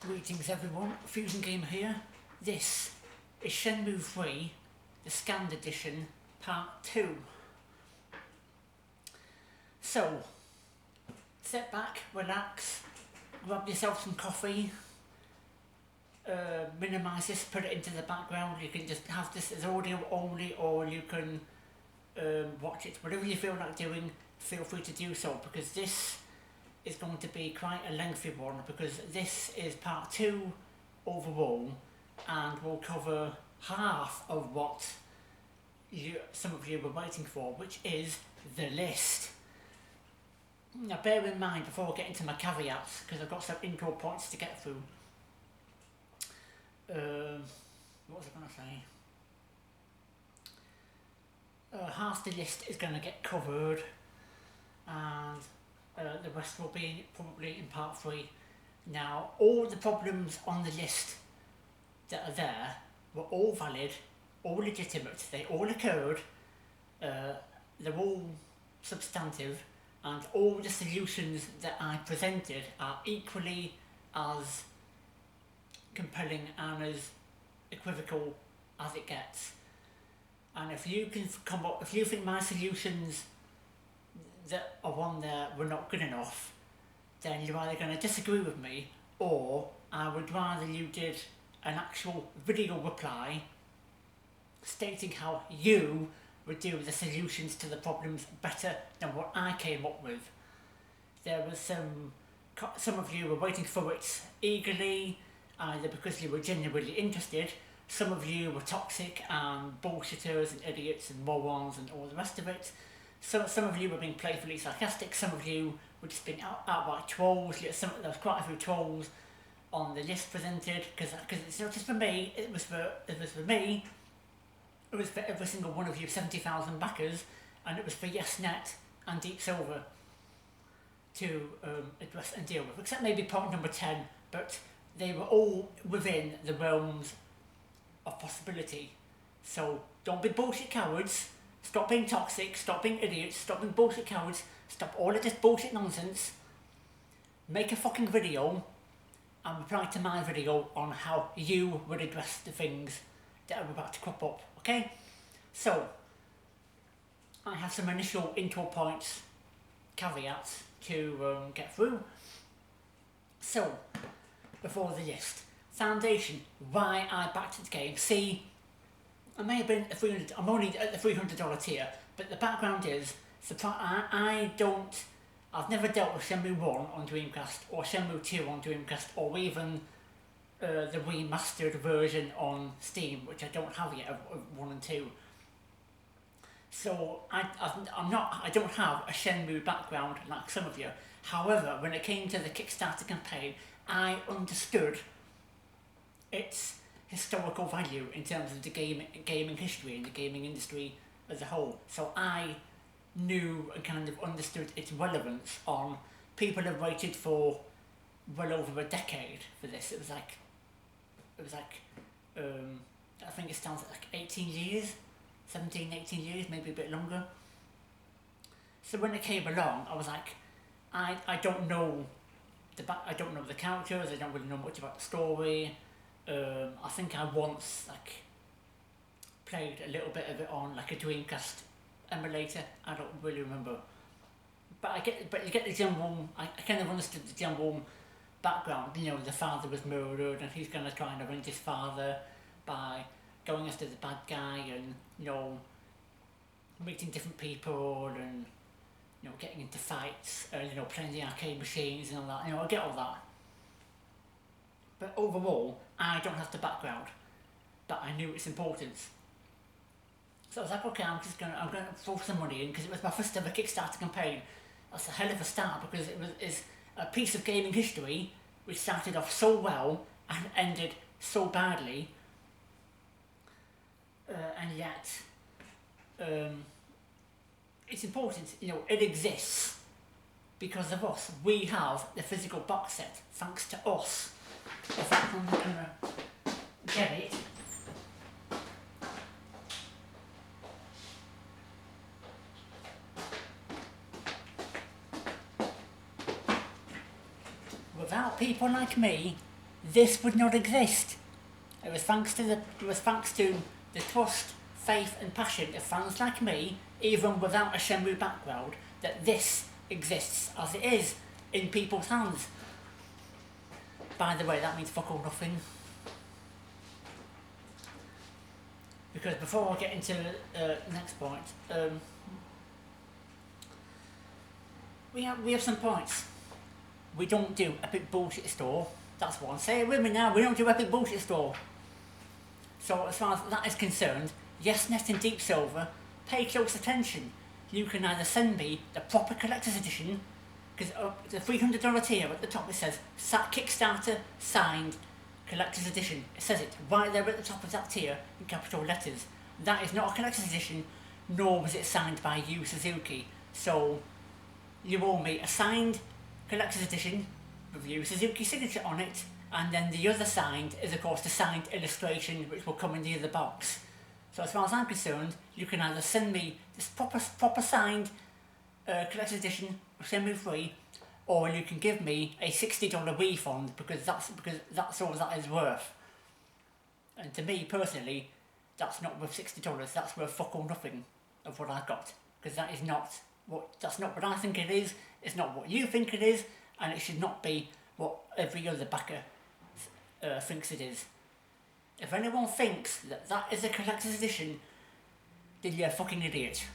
Greetings everyone, Fusion Gamer here. This is Shenmue 3, the Scanned Edition, Part 2. So, sit back, relax, grab yourself some coffee, minimise this, put it into the background. You can just have this as audio only, or you can watch it. Whatever you feel like doing, feel free to do so, because this is going to be quite a lengthy one, because this is part 2 overall, and will cover half of what some of you were waiting for, which is the list. Now bear in mind, before I get into my caveats, because I've got some intro points to get through, what was I going to say? Half the list is going to get covered, and the rest will be probably in part 3. Now, all the problems on the list that are there were all valid, all legitimate, they all occurred, they're all substantive, and all the solutions that I presented are equally as compelling and as equivocal as it gets. And if you can come up, if you think my solutions that are on there were not good enough, then you're either going to disagree with me, or I would rather you did an actual video reply stating how you would deal with the solutions to the problems better than what I came up with. There was some of you were waiting for it eagerly, either because you were genuinely interested. Some of you were toxic and bullshitters and idiots and morons and all the rest of it. Some of you were being playfully sarcastic, some of you were just being outright trolls. There was quite a few trolls on the list presented, because it's not just for me, it was for me, it was for every single one of you 70,000 backers, and it was for YesNet and Deep Silver to address and deal with, except maybe point number 10, but they were all within the realms of possibility. So don't be bullshit cowards. Stop being toxic, stop being idiots, stop being bullshit cowards, stop all of this bullshit nonsense. Make a fucking video and reply to my video on how you would address the things that are about to crop up, okay? So, I have some initial intro points, caveats to get through. So, before the list. Foundation, why I backed the game. See, I may have been at 300, I'm only at the $300 tier, but the background is, I've never dealt with Shenmue 1 on Dreamcast, or Shenmue 2 on Dreamcast, or even the remastered version on Steam, which I don't have yet, of 1 and 2. So, I don't have a Shenmue background like some of you. However, when it came to the Kickstarter campaign, I understood its historical value in terms of the gaming history and the gaming industry as a whole. So I knew and kind of understood its relevance on people have waited for well over a decade for this. It was like I think it stands at like 18 years, 17, 18 years, maybe a bit longer. So when it came along, I was like, I don't know I don't know the characters, I don't really know much about the story. I think I once played a little bit of it on like a Dreamcast emulator. I don't really remember, but you get the general. I kind of understood the general background. You know, the father was murdered, and he's gonna try and avenge his father by going after the bad guy, and meeting different people, and getting into fights, playing the arcade machines and all that. I get all that. But overall, I don't have the background, but I knew its importance. So I was like, okay, I'm going to throw some money in, because it was my first ever Kickstarter campaign. That's a hell of a start, because it's a piece of gaming history which started off so well and ended so badly, and yet it's important. It exists because of us. We have the physical box set thanks to us. In fact, I'm going to get it. Without people like me, this would not exist. It was thanks to the trust, faith, and passion of fans like me, even without a Shenmue background, that this exists as it is in people's hands. By the way, that means fuck all nothing. Because before I get into the next point, we have some points. We don't do Epic Bullshit Store. That's one. Say it with me now. We don't do Epic Bullshit Store. So as far as that is concerned, YesNet and Deep Silver, pay close attention. You can either send me the proper collector's edition, because the $300 tier at the top it says Kickstarter signed collector's edition. It says it right there at the top of that tier in capital letters. That is not a collector's edition, nor was it signed by you, Suzuki. So you owe me a signed collector's edition with you, Suzuki signature on it, and then the other signed is of course the signed illustration which will come in the other box. So as far as I'm concerned, you can either send me this proper signed collector's edition, send me free, or you can give me a $60 refund because that's all that is worth. And to me personally, that's not worth $60. That's worth fuck all nothing of what I got, because that's not what I think it is. It's not what you think it is, and it should not be what every other backer thinks it is. If anyone thinks that is a collector's edition, then you're a fucking idiot.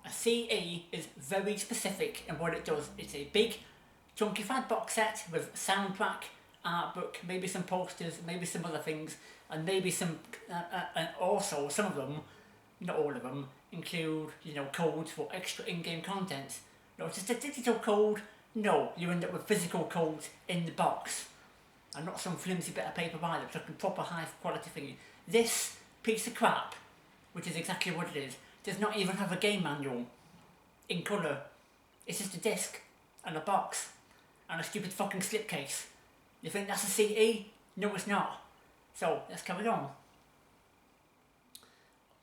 A CE is very specific in what it does. It's a big, chunkified box set with soundtrack, art book, maybe some posters, maybe some other things, and maybe some, and also some of them, not all of them, include, codes for extra in-game content. Not just a digital code, no, you end up with physical codes in the box. And not some flimsy bit of paper either, but a proper high quality thing. This piece of crap, which is exactly what it is, does not even have a game manual in colour. It's just a disc and a box and a stupid fucking slipcase. You think that's a CE? No, it's not. So let's carry on.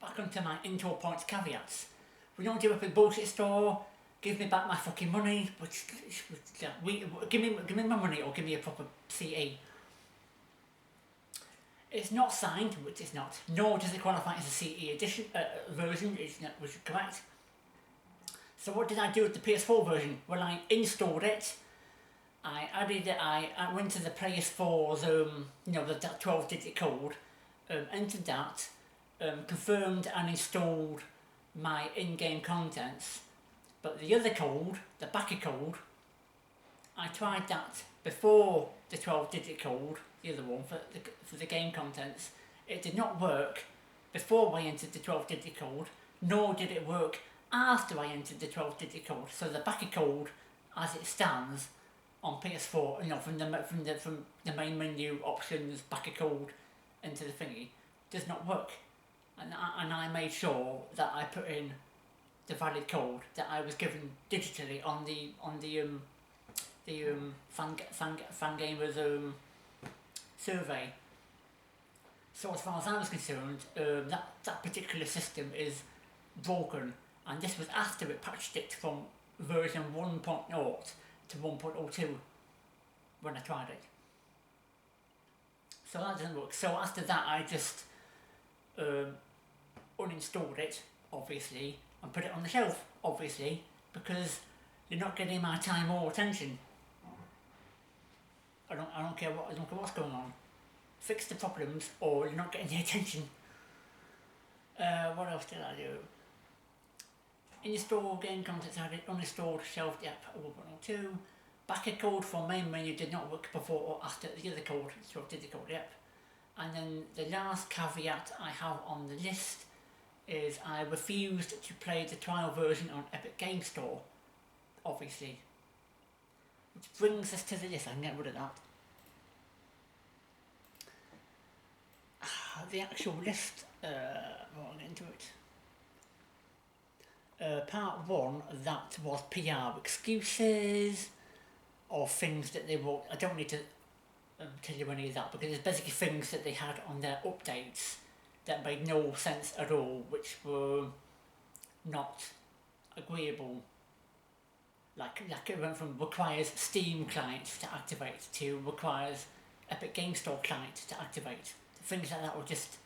Back onto my intro points caveats. We don't do a big bullshit store. Give me back my fucking money. Give me my money or give me a proper CE. It's not signed, which is not. Nor does it qualify as a CE edition version, which is correct. So what did I do with the PS4 version? Well, I installed it. I added it. I went to the PS4's, that 12-digit code, entered that, confirmed and installed my in-game contents. But the other code, the backer code, I tried that before the 12-digit code, the other one for the game contents. It did not work before I entered the 12-digit code, nor did it work after I entered the 12-digit code. So the backer code, as it stands on PS4, from the main menu options, backer code into the thingy, does not work. And I made sure that I put in the valid code that I was given digitally on the Fangamer's survey. So as far as I was concerned, that particular system is broken, and this was after it patched it from version 1.0 to 1.02 when I tried it. So that didn't work. So after that I just uninstalled it, obviously, and put it on the shelf, obviously, because you're not getting my time or attention. I don't care what's going on. Fix the problems, or you're not getting the attention. What else did I do? Install game contents added, uninstalled, shelved the app at 1.02. Backer code for main menu did not work before or after the other code, so I did the code, yep. And then the last caveat I have on the list is I refused to play the trial version on Epic Game Store, obviously. Which brings us to the list. I can get rid of that. The actual list, I'll get into it. Part 1, that was PR excuses, or things that they wrote. I don't need to tell you any of that, because it's basically things that they had on their updates that made no sense at all, which were not agreeable. Like it went from requires Steam client to activate to requires Epic Game Store client to activate. Things like that were just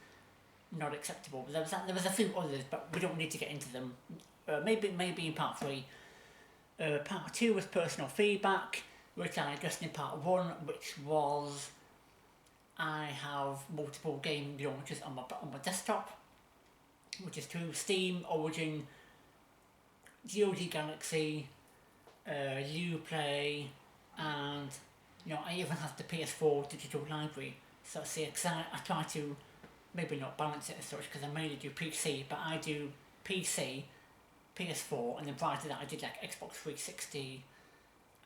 not acceptable. There was a few others, but we don't need to get into them. Maybe in part 3. Part 2 was personal feedback, which I addressed in part 1, which was I have multiple game launchers on my desktop, which is through Steam, Origin, GOG Galaxy, Uplay, and I even have the PS4 digital library. So see, I try to maybe not balance it as such because I mainly do PC, but I do PC, PS4, and then prior to that I did like Xbox 360,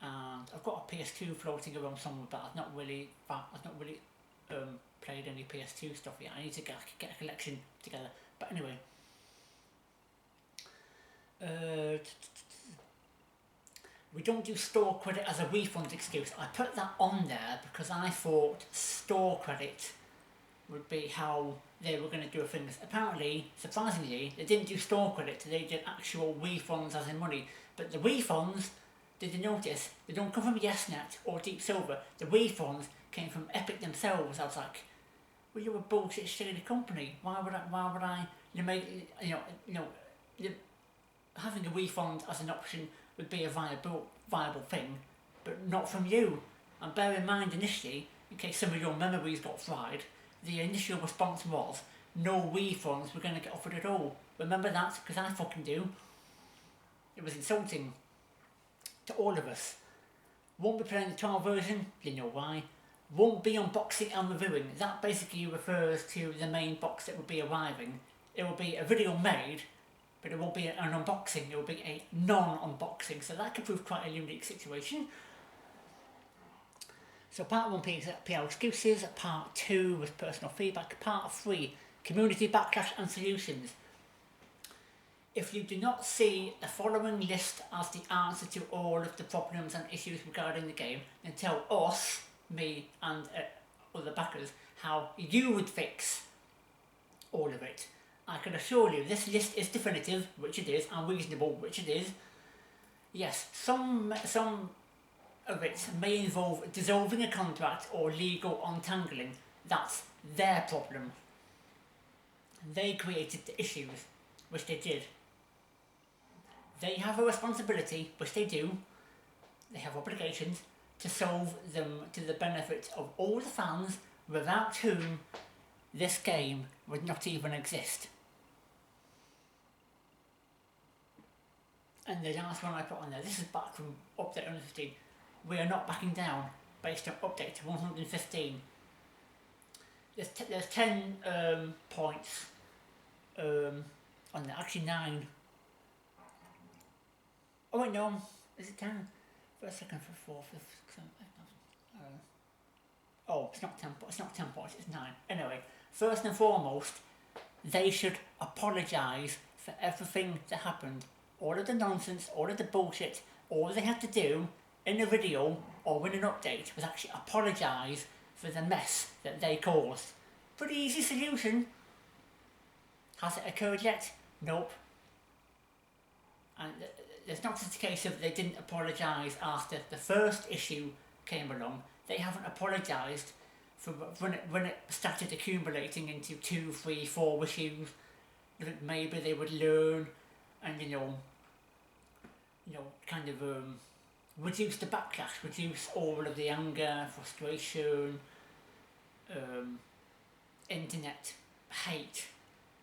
and I've got a PS2 floating around somewhere, but I've not really played any PS2 stuff yet. I need to get a collection together. But anyway, we don't do store credit as a refund excuse. I put that on there because I thought store credit would be how they were going to do things. Apparently, surprisingly, they didn't do store credit, they did actual refunds as in money. But the refunds, did you notice, they don't come from YesNet or Deep Silver. The refunds came from Epic themselves. I was like, well, you're a bullshit shady company. Why would I having a refund as an option would be a viable thing, but not from you. And bear in mind initially, in case some of your memories got fried, the initial response was no refunds were going to get offered at all. Remember that? Because I fucking do. It was insulting to all of us. Won't be playing the trial version, you know why. Won't be unboxing and reviewing. That basically refers to the main box that will be arriving. It will be a video made, but it won't be an unboxing, it will be a non-unboxing, so that could prove quite a unique situation. So part 1 PR excuses, part 2 was personal feedback, part 3 community backlash and solutions. If you do not see the following list as the answer to all of the problems and issues regarding the game, then tell us, me and other backers, how you would fix all of it. I can assure you this list is definitive, which it is, and reasonable, which it is. Yes, some of it may involve dissolving a contract or legal untangling. That's their problem. They created the issues, which they did. They have a responsibility, which they do. They have obligations to solve them to the benefit of all the fans, without whom this game would not even exist. And the last one I put on there, this is back from update 115. We are not backing down based on update 115. There's 10 points on there, actually 9. Oh wait, no, is it 10? First, second, fourth, fifth, it's not 10. It's not 10 points. It's 9. Anyway, first and foremost, they should apologise for everything that happened. All of the nonsense, all of the bullshit. All they had to do in a video or in an update was actually apologise for the mess that they caused. Pretty easy solution. Has it occurred yet? Nope. And it's not just a case of they didn't apologise after the first issue came along. They haven't apologised for when it started accumulating into 2, 3, 4 issues. Maybe they would learn and kind of reduce the backlash, reduce all of the anger, frustration, internet hate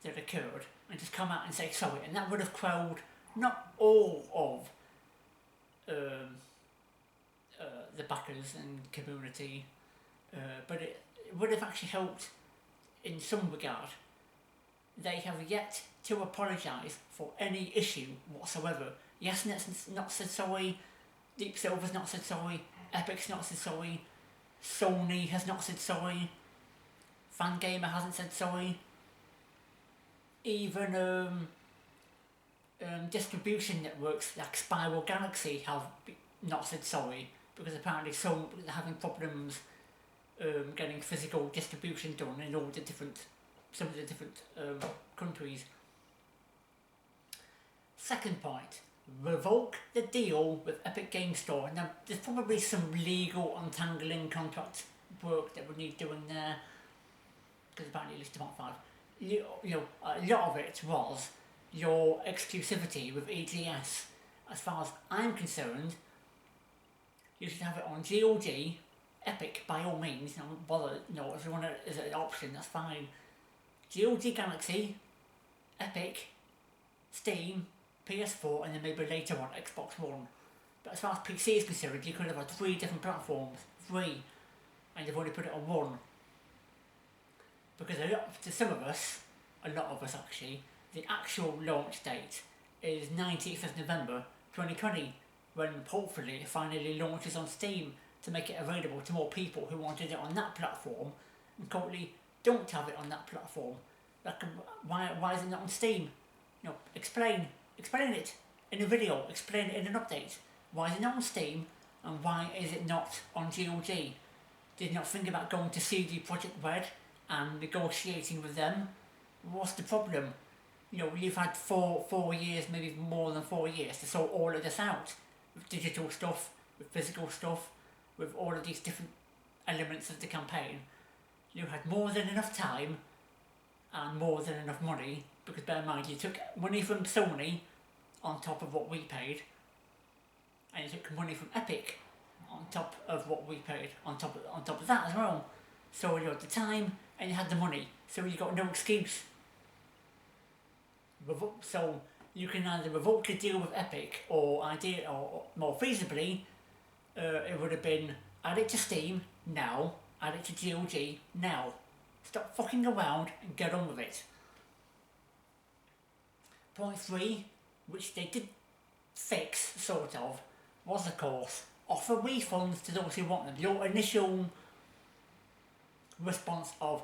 that occurred, and just come out and say sorry, and that would have quelled not all of the backers and community, but it would have actually helped in some regard. They have yet to apologise for any issue whatsoever. YesNet's not said sorry, Deep Silver's not said sorry, Epic's not said sorry, Sony has not said sorry, Fangamer hasn't said sorry, even distribution networks like Spiral Galaxy have not said sorry, because apparently they're having problems getting physical distribution done in all the some of the different countries. Second point, revoke the deal with Epic Game Store. Now, there's probably some legal untangling contract work that would need doing there, because apparently at least about 5. A lot of it was your exclusivity with EGS. As far as I'm concerned, you should have it on GOG, Epic by all means. Don't bother. If you want it as an option, that's fine. GOG Galaxy, Epic, Steam, PS4, and then maybe later on Xbox One. But as far as PC is concerned, you could have had 3 different platforms, 3, and you've only put it on one. Because to some of us, a lot of us actually, the actual launch date is 19th of November 2020, when hopefully it finally launches on Steam to make it available to more people who wanted it on that platform and currently don't have it on that platform. Why is it not on Steam? Explain it in a video, explain it in an update. Why is it not on Steam, and why is it not on GOG? Did you not think about going to CD Projekt Red and negotiating with them? What's the problem? You've had four years, maybe more than 4 years, to sort all of this out. With digital stuff, with physical stuff, with all of these different elements of the campaign. You had more than enough time and more than enough money, because bear in mind, you took money from Sony on top of what we paid, and you took money from Epic on top of what we paid, on top of that as well. So you had the time and you had the money, so you got no excuse. So you can either revoke the deal with Epic, or more feasibly, it would have been add it to Steam now, add it to GOG now. Stop fucking around and get on with it. Point 3, which they did fix, sort of, was of course, offer refunds to those who want them. Your initial response of,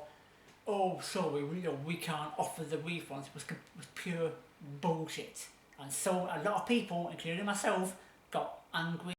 oh sorry, we can't offer the refunds, was pure bullshit. And so a lot of people, including myself, got angry